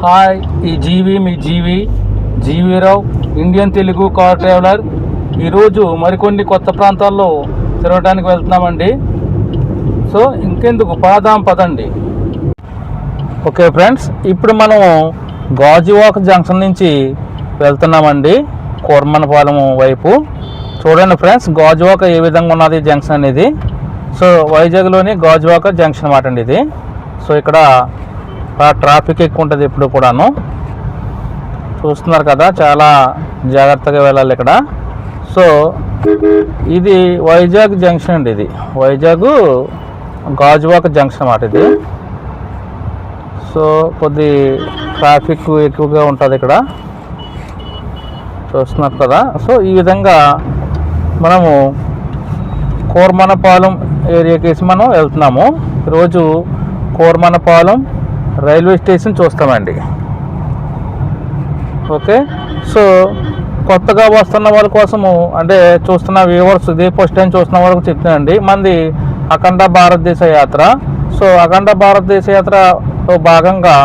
Hi, ఈ మీ GV Rao, Indian Telugu car traveller. ఈరోజు మరికొన్ని కొత్త ప్రాంతాల్లో తిరగడానికి వెళ్తున్నామండి. సో ఇంకెందుకు పదండి. ఓకే ఫ్రెండ్స్, ఇప్పుడు మనం గాజువాక జంక్షన్ నుంచి వెళ్తున్నామండి కోరమన్నపాలెం వైపు. చూడండి ఫ్రెండ్స్, గాజువాక ఏ విధంగా ఉన్నది జంక్షన్ అనేది. సో వైజాగ్లోని గాజువాక జంక్షన్ అన్నమాట అండి ఇది. సో ఇక్కడ ట్రాఫిక్ ఎక్కువ ఉంటుంది ఎప్పుడు కూడాను. చూస్తున్నారు కదా, చాలా జాగ్రత్తగా వెళ్ళాలి ఇక్కడ. సో ఇది వైజాగ్ జంక్షన్ అండి, ఇది వైజాగ్ గాజువాక జంక్షన్ అన్నమాట ఇది. సో కొద్ది ట్రాఫిక్ ఎక్కువగా ఉంటుంది ఇక్కడ, చూస్తున్నారు కదా. సో ఈ విధంగా మనము కోరమన్నపాలెం ఏరియాకేసి మనం వెళ్తున్నాము. ఈరోజు కోరమన్నపాలెం రైల్వే స్టేషన్ చూస్తామండి. ఓకే, సో కొత్తగా వస్తున్న వాళ్ళ కోసము, అంటే చూస్తున్న వ్యూవర్స్, ఇదే ఫస్ట్ టైం చూస్తున్న వాళ్ళకి చెప్తున్నానండి. మంది అఖండ భారతదేశ యాత్ర. సో అఖండ భారతదేశ యాత్రలో భాగంగా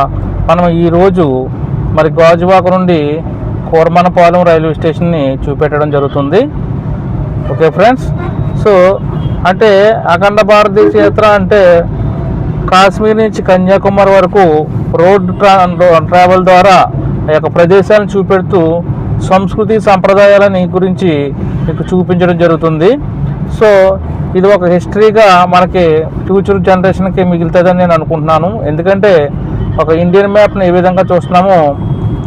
మనం ఈరోజు మరి గాజువాక నుండి కోరమన్నపాలెం రైల్వే స్టేషన్ని చూపెట్టడం జరుగుతుంది. ఓకే ఫ్రెండ్స్, సో అంటే అఖండ భారతదేశ యాత్ర అంటే కాశ్మీర్ నుంచి కన్యాకుమారి వరకు రోడ్ ట్రావెల్ ద్వారా ఆ యొక్క ప్రదేశాలను చూపెడుతూ సంస్కృతి సంప్రదాయాలని గురించి మీకు చూపించడం జరుగుతుంది. సో ఇది ఒక హిస్టరీగా మనకి ఫ్యూచర్ జనరేషన్కి మిగులుతుందని నేను అనుకుంటున్నాను. ఎందుకంటే ఒక ఇండియన్ మ్యాప్ని ఏ విధంగా చూస్తున్నామో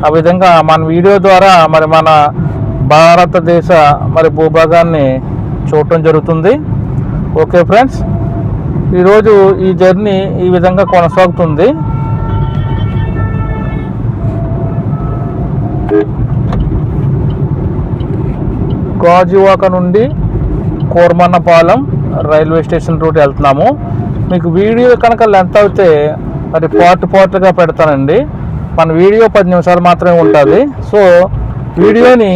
ఆ విధంగా మన వీడియో ద్వారా మరి మన భారతదేశ మరి భూభాగాన్ని చూడటం జరుగుతుంది. ఓకే ఫ్రెండ్స్, ఈరోజు ఈ జర్నీ ఈ విధంగా కొనసాగుతుంది. గాజువాక నుండి కోరమన్నపాలెం రైల్వే స్టేషన్ రూట్ వెళ్తున్నాము. మీకు వీడియో కనుక లెంత్ అయితే మరి పార్ట్గా పెడతానండి. మన వీడియో 10 నిమిషాలు మాత్రమే ఉంటుంది. సో వీడియోని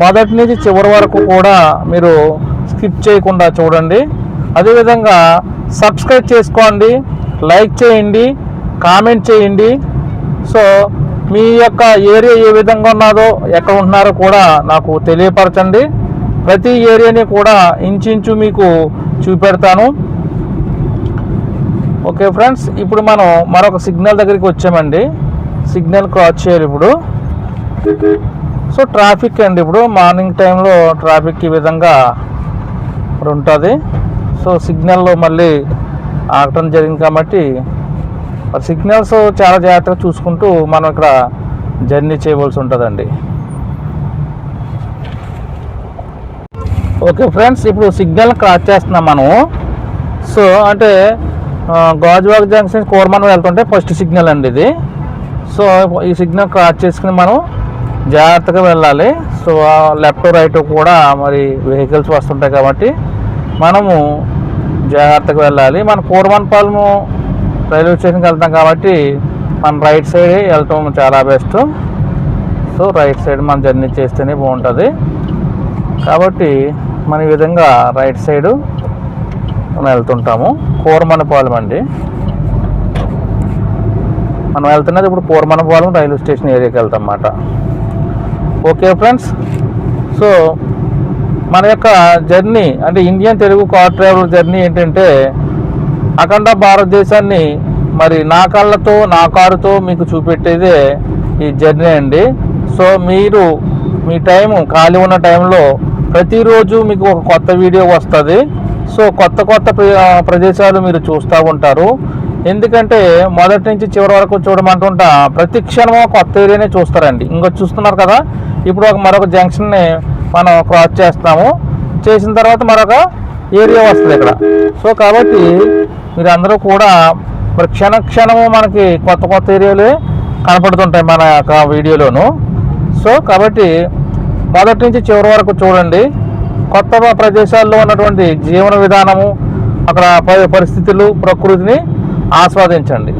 మొదటి నుంచి చివరి వరకు కూడా మీరు స్కిప్ చేయకుండా చూడండి. అదేవిధంగా సబ్స్క్రైబ్ చేసుకోండి, లైక్ చేయండి, కామెంట్ చేయండి. సో మీ యొక్క ఏరియా ఏ విధంగా ఉన్నదో, ఎక్కడ ఉంటున్నారో కూడా నాకు తెలియపరచండి. ప్రతి ఏరియాని కూడా ఇంచుమించు మీకు చూపెడతాను. ఓకే ఫ్రెండ్స్, ఇప్పుడు మనం మరొక సిగ్నల్ దగ్గరికి వచ్చామండి. సిగ్నల్ క్రాస్ చేయాలి ఇప్పుడు. సో ట్రాఫిక్ అండి, ఇప్పుడు మార్నింగ్ టైంలో ట్రాఫిక్ ఈ విధంగా ఉంటుంది. సో సిగ్నల్లో మళ్ళీ ఆగటం జరిగింది కాబట్టి సిగ్నల్స్ చాలా జాగ్రత్తగా చూసుకుంటూ మనం ఇక్కడ జర్నీ చేయవలసి ఉంటుందండి. ఓకే ఫ్రెండ్స్, ఇప్పుడు సిగ్నల్ క్రాస్ చేస్తున్నాం మనం. సో అంటే గాజువాక జంక్షన్ కోరమన్నపాలెం వెళ్తుంటే ఫస్ట్ సిగ్నల్ అండి ఇది. సో ఈ సిగ్నల్ క్రాస్ చేసుకుని మనం జాగ్రత్తగా వెళ్ళాలి. సో లెఫ్ట్ రైట్ కూడా మరి వెహికల్స్ వస్తుంటాయి కాబట్టి మనము జాగ్రత్తగా వెళ్ళాలి. మన కోరమన్నపాలెం రైల్వే స్టేషన్కి వెళ్తాం కాబట్టి మన రైట్ సైడే వెళ్ళటం చాలా బెస్ట్. సో రైట్ సైడ్ మనం జర్నీ చేస్తేనే బాగుంటుంది కాబట్టి మన ఈ విధంగా రైట్ సైడు మనం వెళ్తుంటాము. కోరమన్నపాలెం అండి మనం వెళ్తున్నది ఇప్పుడు కోరమన్నపాలెం రైల్వే స్టేషన్ ఏరియాకి వెళ్తాం అన్నమాట. ఓకే ఫ్రెండ్స్, సో మన యొక్క జర్నీ అంటే Indian Telugu car travel journey ఏంటంటే అఖండ భారతదేశాన్ని మరి నా కళ్ళతో నా కారుతో మీకు చూపెట్టేదే ఈ జర్నీ అండి. సో మీరు మీ ఖాళీ ఉన్న టైంలో ప్రతిరోజు మీకు ఒక కొత్త వీడియో వస్తుంది. సో కొత్త ప్రదేశాలు మీరు చూస్తూ ఉంటారు. ఎందుకంటే మొదటి నుంచి చివరి వరకు చూడమంటుంటా ప్రతి క్షణము కొత్త ఏరియానే చూస్తారండి. ఇంకా చూస్తున్నారు కదా, ఇప్పుడు మరొక జంక్షన్ని మనం క్రాస్ చేస్తాము. చేసిన తర్వాత మరొక ఏరియా వస్తుంది ఇక్కడ. సో కాబట్టి మీరు అందరూ కూడా మరి క్షణము మనకి కొత్త ఏరియాలే కనపడుతుంటాయి మన యొక్క వీడియోలోను. సో కాబట్టి మొదటి నుంచి చివరి వరకు చూడండి. కొత్త ప్రదేశాల్లో ఉన్నటువంటి జీవన విధానము, అక్కడ పరిస్థితులు, ప్రకృతిని ఆస్వాదించండి.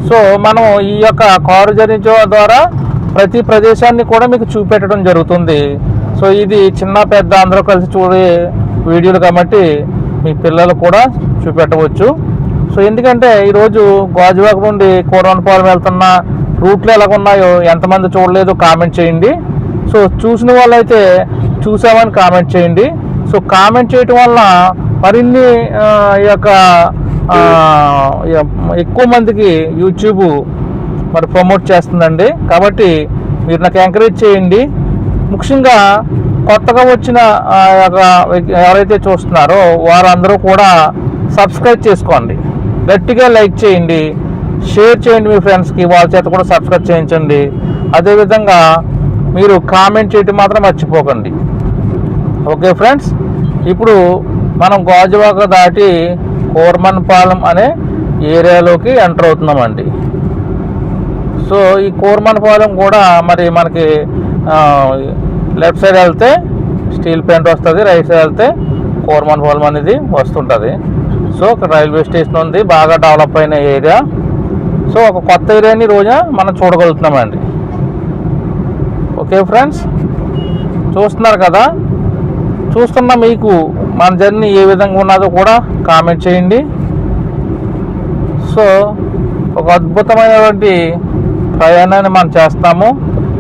సో మనం ఈ యొక్క కారు జర్నీ ద్వారా ప్రతి ప్రదేశాన్ని కూడా మీకు చూపెట్టడం జరుగుతుంది. సో ఇది చిన్న పెద్ద అందరూ కలిసి చూడే వీడియోలు కాబట్టి మీ పిల్లలు కూడా చూపెట్టవచ్చు. సో ఎందుకంటే ఈరోజు గాజువాక నుండి కోరమన్నపాలెం వెళ్తున్న రూట్లు ఎలాగున్నాయో ఎంతమంది చూడలేదు కామెంట్ చేయండి. సో చూసిన వాళ్ళైతే చూసామని కామెంట్ చేయండి. సో కామెంట్ చేయటం వల్ల మరిన్ని ఈ యొక్క ఎక్కువ మందికి యూట్యూబ్ మరి ప్రమోట్ చేస్తుందండి. కాబట్టి మీరు నాకు ఎంకరేజ్ చేయండి. ముఖ్యంగా కొత్తగా వచ్చిన ఎవరైతే చూస్తున్నారో వారందరూ కూడా సబ్స్క్రైబ్ చేసుకోండి, గట్టిగా లైక్ చేయండి, షేర్ చేయండి మీ ఫ్రెండ్స్కి, వాళ్ళ చేత కూడా సబ్స్క్రైబ్ చేయించండి. అదేవిధంగా మీరు కామెంట్ చేయటం మాత్రం మర్చిపోకండి. ఓకే ఫ్రెండ్స్, ఇప్పుడు మనం గాజువాక దాటి కోర్మన్పాలెం అనే ఏరియాలోకి ఎంటర్ అవుతున్నామండి. సో ఈ కోర్మన్పాలెం కూడా మరి మనకి లెఫ్ట్ సైడ్ వెళ్తే స్టీల్ ప్లాంట్ వస్తుంది, రైట్ సైడ్ వెళ్తే కోర్మన్పాలెం అనేది వస్తుంటుంది. సో ఇక్కడ రైల్వే స్టేషన్ ఉంది, బాగా డెవలప్ అయిన ఏరియా. సో ఒక కొత్త ఏరియాని రోజు మనం చూడగలుగుతున్నామండి. ఓకే ఫ్రెండ్స్, చూస్తున్నారు కదా, చూస్తున్న మీకు మన జర్నీ ఏ విధంగా ఉన్నదో కూడా కామెంట్ చేయండి. సో ఒక అద్భుతమైనటువంటి ప్రయాణాన్ని మనం చేస్తాము.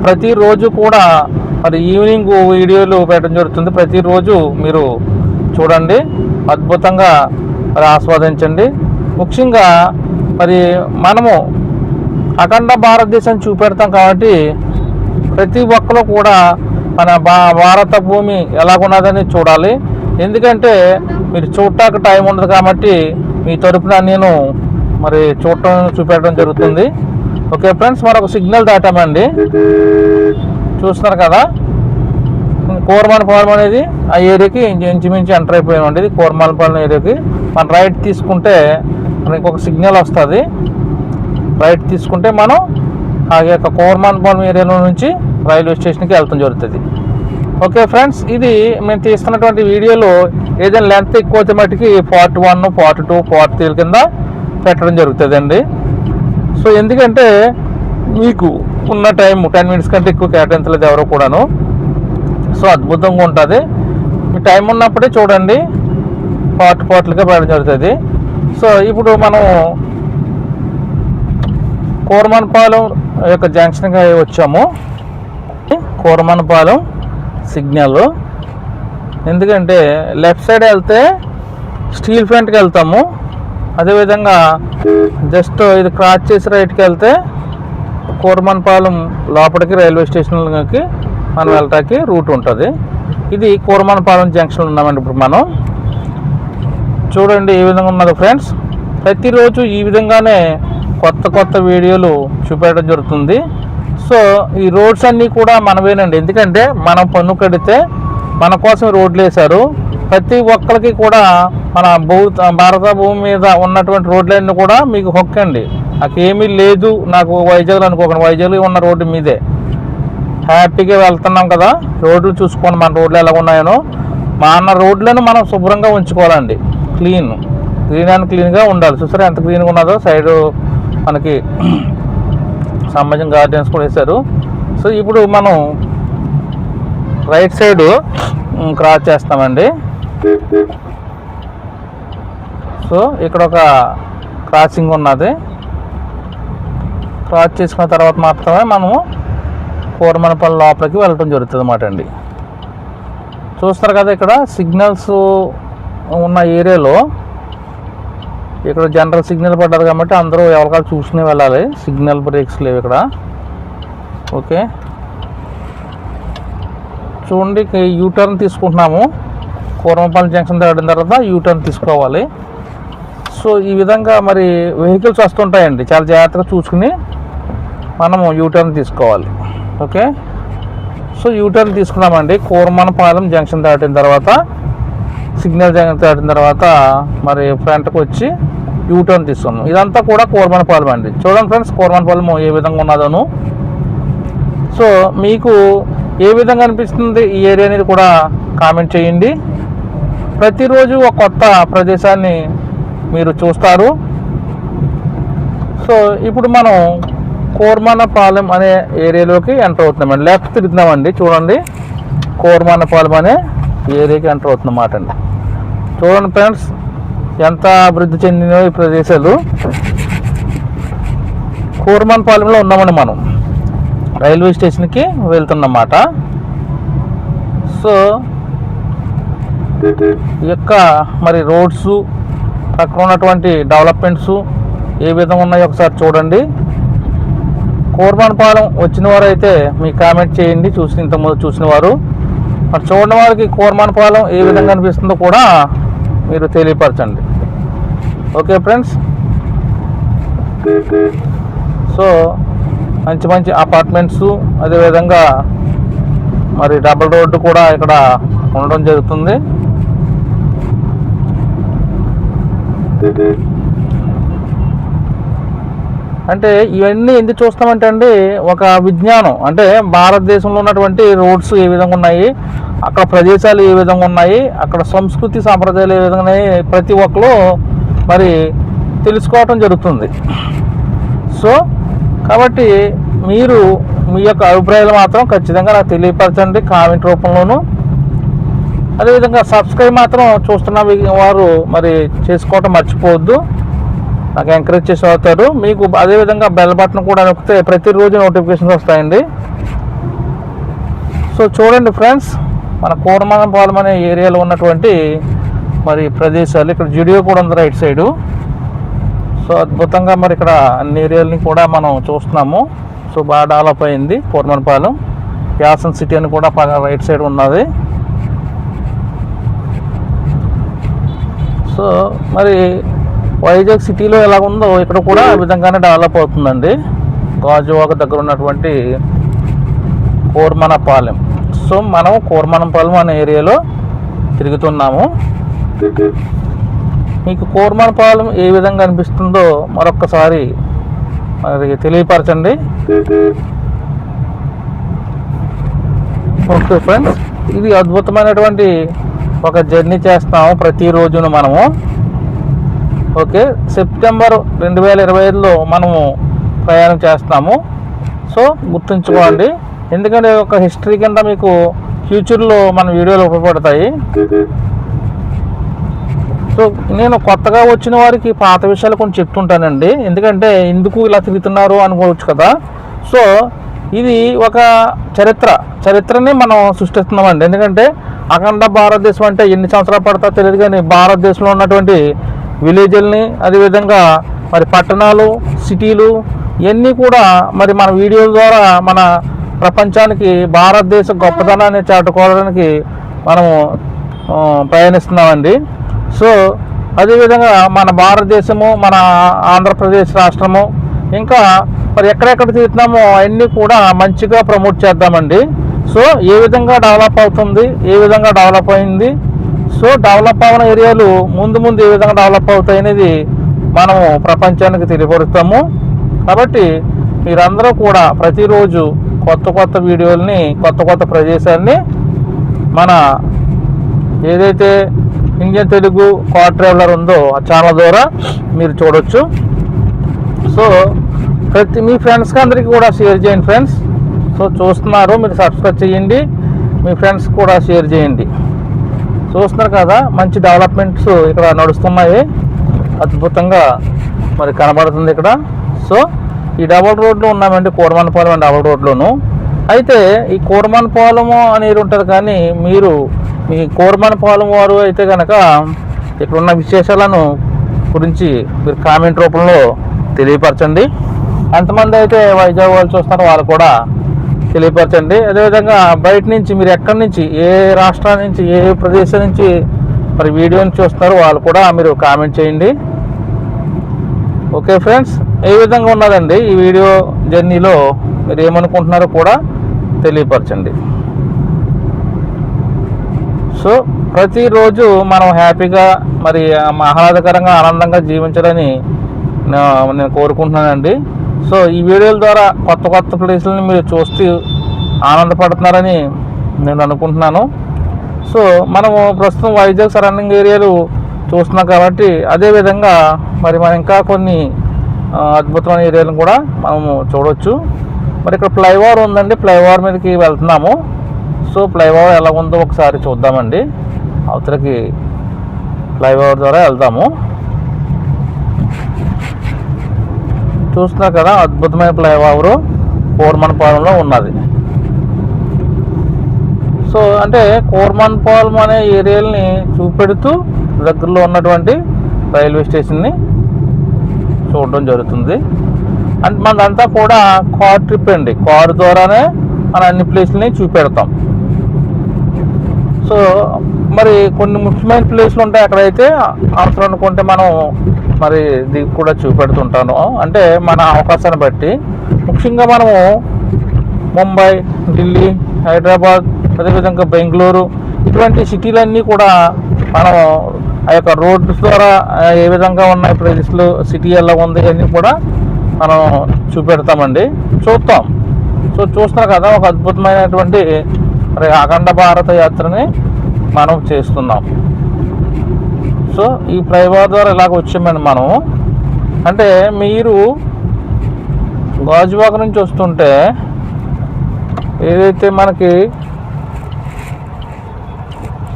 ప్రతిరోజు కూడా మరి ఈవినింగ్ వీడియోలు పెట్టడం జరుగుతుంది. ప్రతిరోజు మీరు చూడండి, అద్భుతంగా మరి ఆస్వాదించండి. ముఖ్యంగా మరి మనము అఖండ భారతదేశం చూపెడతాం కాబట్టి ప్రతి ఒక్కరు కూడా మన భారత భూమి ఎలాగున్నదని చూడాలి. ఎందుకంటే మీరు చూడటానికి టైం ఉండదు కాబట్టి మీ తరపున నేను మరి చూపెట్టడం జరుగుతుంది. ఓకే ఫ్రెండ్స్, మరొక సిగ్నల్ దాటామండి, చూస్తున్నారు కదా. కోర్మన్పాలెం అనేది ఆ ఏరియాకి ఇంచుమించు ఎంటర్ అయిపోయామండి. ఇది కోర్మన్పాలెం ఏరియాకి మనం రైట్ తీసుకుంటే మనకి ఇంకొక సిగ్నల్ వస్తుంది. రైట్ తీసుకుంటే మనం ఆ యొక్క కోర్మన్పాలెం ఏరియాలో నుంచి రైల్వే స్టేషన్కి వెళ్తాం జరుగుతుంది. ఓకే ఫ్రెండ్స్, ఇది మేము తీస్తున్నటువంటి వీడియోలో ఏదైనా లెంత్ ఎక్కువ అయితే మట్టుకి పార్ట్ 1, పార్ట్ 2, పార్ట్ 3 కింద పెట్టడం జరుగుతుందండి. సో ఎందుకంటే మీకు ఉన్న టైం 10 మినిట్స్ కంటే ఎక్కువ కేటాయించలేదు ఎవరు కూడాను. సో అద్భుతంగా ఉంటుంది. మీ టైం ఉన్నప్పుడే చూడండి, పార్ట్లుగా పెట్టడం జరుగుతుంది. సో ఇప్పుడు మనం కోర్మన్పాలెం యొక్క జంక్షన్గా వచ్చాము. కోర్మన్పాలెం సిగ్నల్, ఎందుకంటే లెఫ్ట్ సైడ్ వెళ్తే స్టీల్ ప్లాంట్కి వెళ్తాము. అదేవిధంగా జస్ట్ ఇది క్రాస్ చేసి రైట్కి వెళ్తే కోర్మన్పాలెం లోపలికి రైల్వే స్టేషన్కి మనం వెళ్ళటానికి రూట్ ఉంటుంది. ఇది కోర్మన్పాలెం జంక్షన్ ఉన్నామండి. ఇప్పుడు మనం చూడండి ఏ విధంగా ఉన్నదో ఫ్రెండ్స్. ప్రతిరోజు ఈ విధంగానే కొత్త వీడియోలు చూపెట్టడం జరుగుతుంది. సో ఈ రోడ్స్ అన్నీ కూడా మనవేనండి, ఎందుకంటే మనం పన్ను కడితే మన కోసం రోడ్లు వేశారు. ప్రతి ఒక్కరికి కూడా మన భారత భూమి మీద ఉన్నటువంటి రోడ్లన్నీ కూడా మీకు హక్కండి. నాకేమీ లేదు, నాకు వైజాగ్లో అనుకోకండి, వైజాగ్లో ఉన్న రోడ్డు మీదే హ్యాపీగా వెళ్తున్నాం కదా. రోడ్లు చూసుకోండి, మన రోడ్లు ఎలా ఉన్నాయనో. మన రోడ్లను మనం శుభ్రంగా ఉంచుకోవాలండి, క్లీన్ అండ్ క్లీన్గా ఉండాలి. చూసారా ఎంత క్లీన్గా ఉన్నదో. సైడు మనకి సంబంధించిన గార్డెన్స్ కూడా వేశారు. సో ఇప్పుడు మనం రైట్ సైడు క్రాస్ చేస్తామండి. సో ఇక్కడ ఒక క్రాసింగ్ ఉన్నది. క్రాస్ చేసుకున్న తర్వాత మాత్రమే మనము కోర్మన్పాలెం లోపలికి వెళ్ళటం జరుగుతుంది అన్నమాట అండి. చూస్తారు కదా, ఇక్కడ సిగ్నల్స్ ఉన్న ఏరియాలో ఇక్కడ జనరల్ సిగ్నల్ పడ్డది కాబట్టి అందరూ ఎవరికాలు చూసుకుని వెళ్ళాలి. సిగ్నల్ బ్రేక్స్ లేవు ఇక్కడ. ఓకే చూడండి, యూటర్న్ తీసుకుంటున్నాము. కోర్మన్పాలెం జంక్షన్ దాటిన తర్వాత యూటర్న్ తీసుకోవాలి. సో ఈ విధంగా మరి వెహికల్స్ వస్తుంటాయండి, చాలా జాగ్రత్తగా చూసుకుని మనము యూటర్న్ తీసుకోవాలి. ఓకే, సో యూటర్న్ తీసుకున్నామండి. కోర్మన్పాలెం జంక్షన్ దాటిన తర్వాత, సిగ్నల్ జంక్షన్ దాటిన తర్వాత మరి ఫ్రంట్కి వచ్చి యూటర్న్ తీసుకున్నాం. ఇదంతా కూడా కోర్మన్పాలెం అండి. చూడండి ఫ్రెండ్స్, కోర్మన్పాలెం ఏ విధంగా ఉన్నదోను. సో మీకు ఏ విధంగా అనిపిస్తుంది ఈ ఏరియా అనేది కూడా కామెంట్ చేయండి. ప్రతిరోజు ఒక కొత్త ప్రదేశాన్ని మీరు చూస్తారు. సో ఇప్పుడు మనం కోర్మన్పాలెం అనే ఏరియాలోకి ఎంటర్ అవుతున్నామండి. లెఫ్ట్ తిరుగుతున్నామండి. చూడండి, కోర్మన్పాలెం అనే ఏరియాకి ఎంటర్ అవుతున్నమాట అండి. చూడండి ఫ్రెండ్స్, ఎంత అభివృద్ధి చెందినో ఈ ప్రదేశాలు. కూర్మన్పాలెంలో ఉన్నామండి. మనం రైల్వే స్టేషన్కి వెళ్తున్నమాట. సో ఈ యొక్క మరి రోడ్స్ అక్కడ ఉన్నటువంటి డెవలప్మెంట్స్ ఏ విధంగా ఉన్నాయో ఒకసారి చూడండి. కూర్మన్పాలెం వచ్చిన వారు అయితే మీ కామెంట్ చేయండి, ఇంతకుముందు చూసిన వారు. మరి చూడని వారికి కూర్మన్పాలెం ఏ విధంగా అనిపిస్తుందో కూడా మీరు తెలియపరచండి. Okay friends. సో మంచి మంచి అపార్ట్మెంట్స్, అదేవిధంగా మరి డబుల్ రోడ్డు కూడా ఇక్కడ ఉండడం జరుగుతుంది. అంటే ఇవన్నీ ఎందుకు చూస్తామంటే అండి, ఒక విజ్ఞానం అంటే భారతదేశంలో ఉన్నటువంటి రోడ్స్ ఏ విధంగా ఉన్నాయి, అక్కడ ప్రదేశాలు ఏ విధంగా ఉన్నాయి, అక్కడ సంస్కృతి సాంప్రదాయాలు ఏ విధంగా ఉన్నాయి, ప్రతి ఒక్కరు మరి తెలుసుకోవటం జరుగుతుంది. సో కాబట్టి మీరు మీ యొక్క అభిప్రాయాలు మాత్రం ఖచ్చితంగా నాకు తెలియపరచండి కామెంట్ రూపంలోను. అదేవిధంగా సబ్స్క్రైబ్ మాత్రం చూస్తున్న వారు మరి చేసుకోవటం మర్చిపోవద్దు, నాకు ఎంకరేజ్ చేసి అవుతారు. మీకు అదేవిధంగా బెల్ బటన్ కూడా నొక్కితే ప్రతిరోజు నోటిఫికేషన్స్ వస్తాయండి. సో చూడండి ఫ్రెండ్స్, మన కూర్మన్పాలెం అనే ఏరియాలో ఉన్నటువంటి మరి ప్రదేశాలు. ఇక్కడ జుడియో కూడా ఉంది రైట్ సైడు. సో అద్భుతంగా మరి ఇక్కడ అన్ని ఏరియాలని కూడా మనం చూస్తున్నాము. సో బాగా డెవలప్ అయింది కూర్మన్పాలెం. యాసన్ సిటీ అని కూడా రైట్ సైడ్ ఉన్నది. సో మరి వైజాగ్ సిటీలో ఎలా ఉందో ఇక్కడ కూడా ఆ విధంగానే డెవలప్ అవుతుందండి. గాజువాక దగ్గర ఉన్నటువంటి కూర్మన్పాలెం. సో మనం కూర్మన్పాలెం అనే ఏరియాలో తిరుగుతున్నాము. మీకు కూర్మన్పాలెం ఏ విధంగా అనిపిస్తుందో మరొక్కసారి మరి తెలియపరచండి. ఓకే ఫ్రెండ్స్, ఇది అద్భుతమైనటువంటి ఒక జర్నీ చేస్తాము ప్రతిరోజును మనము. ఓకే, సెప్టెంబర్ 2025లో మనము ప్రయాణం చేస్తాము. సో గుర్తుంచుకోండి, ఎందుకంటే ఒక హిస్టరీ కింద మీకు ఫ్యూచర్లో మన వీడియోలు ఉపయోగపడతాయి. సో నేను కొత్తగా వచ్చిన వారికి పాత విషయాలు కొంచెం చెప్తుంటానండి, ఎందుకంటే ఎందుకు ఇలా తిరుగుతున్నారు అనుకోవచ్చు కదా. సో ఇది ఒక చరిత్రని మనం సృష్టిస్తున్నామండి. ఎందుకంటే అఖండ భారతదేశం అంటే ఎన్ని సంవత్సరాలు పడతా తెలియదు, కానీ భారతదేశంలో ఉన్నటువంటి విలేజ్ల్ని, అదేవిధంగా మరి పట్టణాలు, సిటీలు ఇవన్నీ కూడా మరి మన వీడియోల ద్వారా మన ప్రపంచానికి భారతదేశ గొప్పతనాన్ని చాటుకోవడానికి మనము ప్రయాణిస్తున్నామండి. సో అదేవిధంగా మన భారతదేశము, మన ఆంధ్రప్రదేశ్ రాష్ట్రము, ఇంకా మరి ఎక్కడెక్కడ తిరుగుతున్నామో అవన్నీ కూడా మంచిగా ప్రమోట్ చేద్దామండి. సో ఏ విధంగా డెవలప్ అవుతుంది, ఏ విధంగా డెవలప్ అయింది, సో డెవలప్ అవ్వని ఏరియాలు ముందు ఏ విధంగా డెవలప్ అవుతాయి అనేది మనము ప్రపంచానికి తెలియపరుస్తాము. కాబట్టి మీరందరూ కూడా ప్రతిరోజు కొత్త వీడియోల్ని, కొత్త ప్రదేశాలని మన ఏదైతే ఇండియన్ తెలుగు కార్ ట్రావెలర్ ఉందో ఆ ఛానల్ ద్వారా మీరు చూడొచ్చు. సో మీ ఫ్రెండ్స్కి అందరికీ కూడా షేర్ చేయండి ఫ్రెండ్స్. సో చూస్తున్నారు, మీరు సబ్స్క్రైబ్ చేయండి, మీ ఫ్రెండ్స్ కూడా షేర్ చేయండి. చూస్తున్నారు కదా, మంచి డెవలప్మెంట్స్ ఇక్కడ నడుస్తున్నాయి, అద్భుతంగా మరి కనబడుతుంది ఇక్కడ. సో ఈ డబుల్ రోడ్లో ఉన్నామండి, కూర్మన్పాలెం డబుల్ రోడ్లోను. అయితే ఈ కూర్మన్పాలెం అనేది ఉంటుంది, కానీ మీరు మీ కూర్మన్పాలెం వారు అయితే కనుక ఇక్కడ ఉన్న విశేషాలను గురించి మీరు కామెంట్ రూపంలో తెలియపరచండి. ఎంతమంది అయితే వైజాగ్ వాళ్ళు చూస్తారో వాళ్ళు కూడా తెలియపరచండి. అదేవిధంగా బయట నుంచి మీరు ఎక్కడి నుంచి, ఏ రాష్ట్రాల నుంచి, ఏ ప్రదేశం నుంచి మరి వీడియోని చూస్తారో వాళ్ళు కూడా మీరు కామెంట్ చేయండి. ఓకే ఫ్రెండ్స్, ఏ విధంగా ఉన్నదండి ఈ వీడియో జర్నీలో, మీరు ఏమనుకుంటున్నారో కూడా తెలియపరచండి. సో ప్రతిరోజు మనం హ్యాపీగా మరి ఆహ్లాదకరంగా ఆనందంగా జీవించాలని నేను కోరుకుంటున్నానండి. సో ఈ వీడియోల ద్వారా కొత్త ప్లేసులని మీరు చూస్తూ ఆనందపడుతున్నారని నేను అనుకుంటున్నాను. సో మనము ప్రస్తుతం వైజాగ్ సరౌండింగ్ ఏరియాలు చూస్తున్నాం కాబట్టి అదేవిధంగా మరి మనం ఇంకా కొన్ని అద్భుతమైన ఏరియాలను కూడా మనము చూడవచ్చు. మరి ఇక్కడ ఫ్లైఓవర్ ఉందండి, ఫ్లైఓవర్ మీదకి వెళ్తున్నాము. సో ఫ్లైఓవర్ ఎలా ఉందో ఒకసారి చూద్దామండి. అవతలకి ఫ్లైఓవర్ ద్వారా వెళ్దాము. చూస్తున్నారు కదా, అద్భుతమైన ఫ్లైఓవర్ కోరమన్నపాలెంలో ఉన్నది. సో అంటే కోరమన్నపాలెం అనే ఏరియాలని చూపెడుతూ దగ్గరలో ఉన్నటువంటి రైల్వే స్టేషన్ని చూడడం జరుగుతుంది. అండ్ మనదంతా కూడా కార్ ట్రిప్ అండి. కారు ద్వారానే మన అన్ని ప్లేస్లని చూపెడతాం. సో మరి కొన్ని ముఖ్యమైన ప్లేస్లు ఉంటాయి, అక్కడైతే అవసరం అనుకుంటే మనం మరి దిగి కూడా చూపెడుతుంటాను. అంటే మన అవకాశాన్ని బట్టి ముఖ్యంగా మనము ముంబై, ఢిల్లీ, హైదరాబాద్, అదేవిధంగా బెంగళూరు ఇటువంటి సిటీలన్నీ కూడా మనం ఆ యొక్క రోడ్స్ ద్వారా ఏ విధంగా ఉన్నాయి ప్లేసెస్లు, సిటీ ఎలా ఉంది అన్నీ కూడా మనం చూపెడతామండి, చూస్తాం. సో చూస్తున్నారు కదా, ఒక అద్భుతమైనటువంటి మరి అఖండ భారత యాత్రని మనం చేస్తున్నాం. సో ఈ ఫ్లైఓవర్ ద్వారా ఇలాగ వచ్చామండి మనం. అంటే మీరు గాజువాక నుంచి వస్తుంటే ఏదైతే మనకి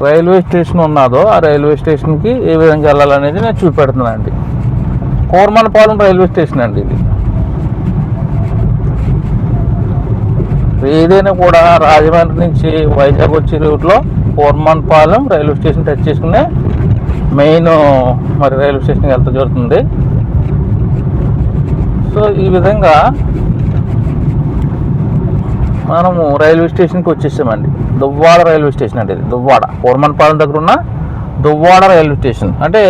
రైల్వే స్టేషన్ ఉన్నదో ఆ రైల్వే స్టేషన్కి ఏ విధంగా వెళ్ళాలనేది నేను చూపెడుతున్నానండి. కోరమన్నపాలెం రైల్వే స్టేషన్ అండి ఇది. ఏదైనా కూడా రాజమండ్రి నుంచి వైజాగ్ వచ్చే రూట్లో కోరమన్నపాలెం రైల్వే స్టేషన్ టచ్ చేసుకునే మెయిన్ మరి రైల్వే స్టేషన్కి వెళ్తా జరుగుతుంది. సో ఈ విధంగా మనము రైల్వే స్టేషన్కి వచ్చేసామండి. దువ్వాడ రైల్వే స్టేషన్ అండి ఇది. దువ్వాడ కోరమన్నపాలెం దగ్గర ఉన్న దువ్వాడ రైల్వే స్టేషన్. అంటే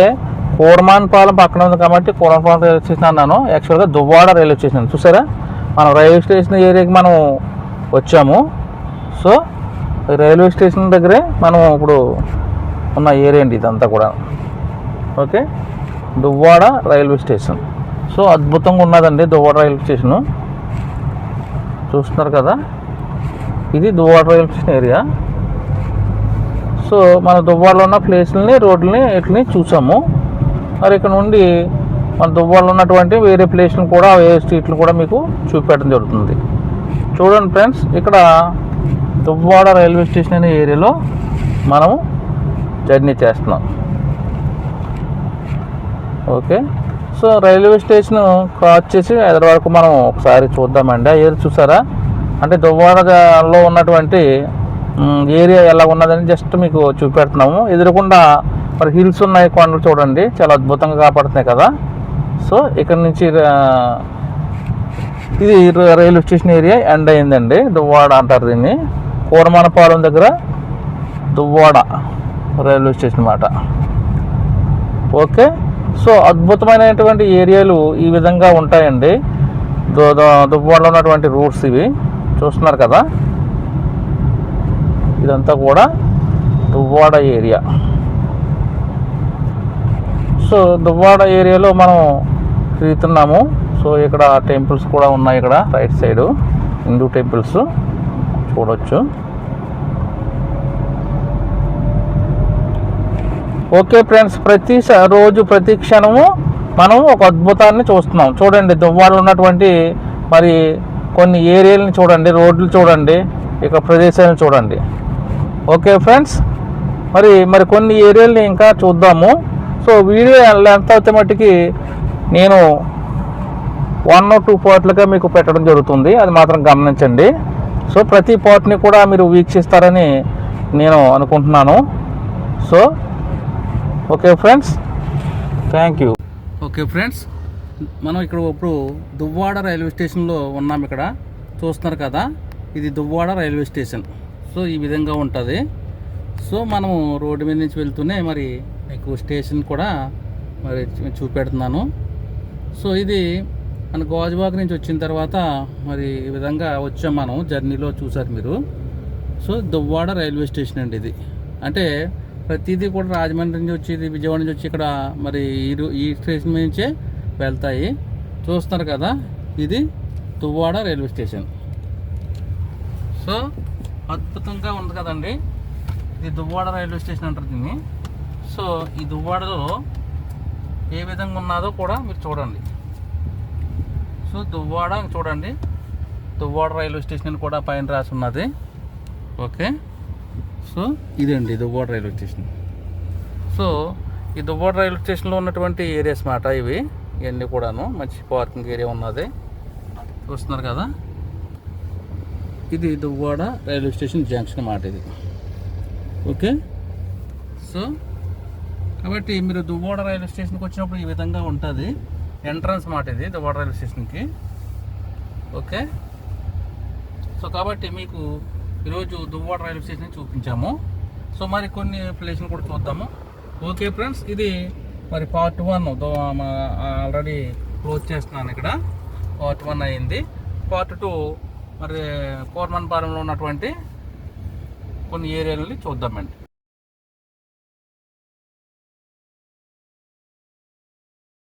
కోరమన్నపాలెం పక్కన ఉంది కాబట్టి కోరమన్నపాలెం రైల్వే స్టేషన్ అన్నాను, యాక్చువల్గా దువ్వాడ రైల్వే స్టేషన్. చూసారా, మనం రైల్వే స్టేషన్ ఏరియాకి మనం వచ్చాము. సో రైల్వే స్టేషన్ దగ్గరే మనం ఇప్పుడు ఉన్న ఏరియా అండి ఇదంతా కూడా. Okay, Duvvada railway station. So అద్భుతంగా ఉన్నదండి దువ్వాడ రైల్వే స్టేషను. చూస్తున్నారు కదా, ఇది Duvvada railway station area. So మన దువ్వాడలో ఉన్న ప్లేస్లని, రోడ్లని వీటిని చూసాము. మరి ఇక్కడ నుండి మన దువ్వాడలో ఉన్నటువంటి వేరే ప్లేస్లను కూడా, వేరే స్ట్రీట్లు కూడా మీకు చూపెట్టడం జరుగుతుంది. చూడండి ఫ్రెండ్స్, ఇక్కడ దువ్వాడ రైల్వే స్టేషన్ అనే ఏరియాలో మనము జర్నీ చేస్తున్నాం. Okay, so railway station cross చేసి హైదరాబాద్ వరకు మనం ఒకసారి చూద్దామండి. ఆ ఏరియా చూసారా, అంటే దువ్వాడలో ఉన్నటువంటి ఏరియా ఎలా ఉన్నదని జస్ట్ మీకు చూపెడుతున్నాము. ఎదురుకుండా మరి హిల్స్ ఉన్నాయి, కొండలు చూడండి చాలా అద్భుతంగా కాపాడుతున్నాయి కదా. సో ఇక్కడ నుంచి ఇది రైల్వే స్టేషన్ ఏరియా ఎండ్ అయిందండి. దువ్వాడ అంటారు దీన్ని. కోరమన్నపాలెం దగ్గర దువ్వాడ రైల్వే స్టేషన్ అన్నమాట. ఓకే, సో అద్భుతమైనటువంటి ఏరియాలు ఈ విధంగా ఉంటాయండి. దువ్వాడలో ఉన్నటువంటి రూట్స్ ఇవి చూస్తున్నారు కదా, ఇదంతా కూడా దువ్వాడ ఏరియా. సో దువ్వాడ ఏరియాలో మనం తిరుగుతున్నాము. సో ఇక్కడ టెంపుల్స్ కూడా ఉన్నాయి, ఇక్కడ రైట్ సైడు హిందూ టెంపుల్స్ చూడవచ్చు. ఓకే ఫ్రెండ్స్, రోజు ప్రతి క్షణము మనం ఒక అద్భుతాన్ని చూస్తున్నాం. చూడండి, దువ్వాడలో ఉన్నటువంటి మరి కొన్ని ఏరియాలని చూడండి, రోడ్లు చూడండి, ఇక ప్రదేశాలను చూడండి. ఓకే ఫ్రెండ్స్, మరి కొన్ని ఏరియాలని ఇంకా చూద్దాము. సో వీడియో లెంత్ అయితే మట్టుకి నేను 1 or 2 పార్ట్లుగా మీకు పెట్టడం జరుగుతుంది, అది మాత్రం గమనించండి. సో ప్రతి పార్ట్ని కూడా మీరు వీక్షిస్తారని నేను అనుకుంటున్నాను. So okay friends, thank you. Okay friends, మనం ఇప్పుడు దువ్వాడ రైల్వే స్టేషన్లో ఉన్నాం. ఇక్కడ చూస్తున్నారు కదా, ఇది దువ్వాడ రైల్వే స్టేషన్. సో ఈ విధంగా ఉంటుంది. సో మనము రోడ్డు మీద నుంచి వెళ్తూనే మరి మీకు స్టేషన్ కూడా మరి చూపెడుతున్నాను. సో ఇది మన గాజువాక నుంచి వచ్చిన తర్వాత మరి ఈ విధంగా వచ్చాం మనం. జర్నీలో చూసారు మీరు. సో దువ్వాడ రైల్వే స్టేషన్ అండి ఇది. అంటే ప్రతిదీ కూడా రాజమండ్రి నుంచి వచ్చి, విజయవాడ నుంచి వచ్చి ఇక్కడ మరి ఈ స్టేషన్ నుంచే వెళ్తాయి. చూస్తున్నారు కదా, ఇది దువ్వాడ రైల్వే స్టేషన్. సో అద్భుతంగా ఉంది కదండి, ఇది దువ్వాడ రైల్వే స్టేషన్ అంటారు దీన్ని. సో ఈ దువ్వాడలో ఏ విధంగా ఉన్నదో కూడా మీరు చూడండి. సో దువ్వాడ చూడండి, దువ్వాడ రైల్వే స్టేషన్ అని కూడా పైన రాసి ఉన్నది. ఓకే, సో ఇదండి దువ్వాడ రైల్వే స్టేషన్. సో ఈ దువ్వాడ రైల్వే స్టేషన్లో ఉన్నటువంటి ఏరియాస్ మాట ఇవి. ఇవన్నీ కూడాను మంచి పార్కింగ్ ఏరియా ఉన్నది, చూస్తున్నారు కదా. ఇది దువ్వాడ రైల్వే స్టేషన్ జంక్షన్ మాట ఇది. ఓకే, సో కాబట్టి మీరు దువ్వాడ రైల్వే స్టేషన్కి వచ్చినప్పుడు ఈ విధంగా ఉంటుంది ఎంట్రన్స్ మాట ఇది దువ్వాడ రైల్వే స్టేషన్కి. ఓకే, సో కాబట్టి మీకు ఈరోజు దువ్వాడ రైల్వే స్టేషన్ చూపించాము. సో మరి కొన్ని ప్లేస్లు కూడా చూద్దాము. ఓకే ఫ్రెండ్స్, ఇది మరి పార్ట్ 1 ఆల్రెడీ క్లోజ్ చేస్తున్నాను. ఇక్కడ పార్ట్ 1 అయింది. పార్ట్ 2 మరి కోరమన్పాలెంలో ఉన్నటువంటి కొన్ని ఏరియాలని చూద్దామండి.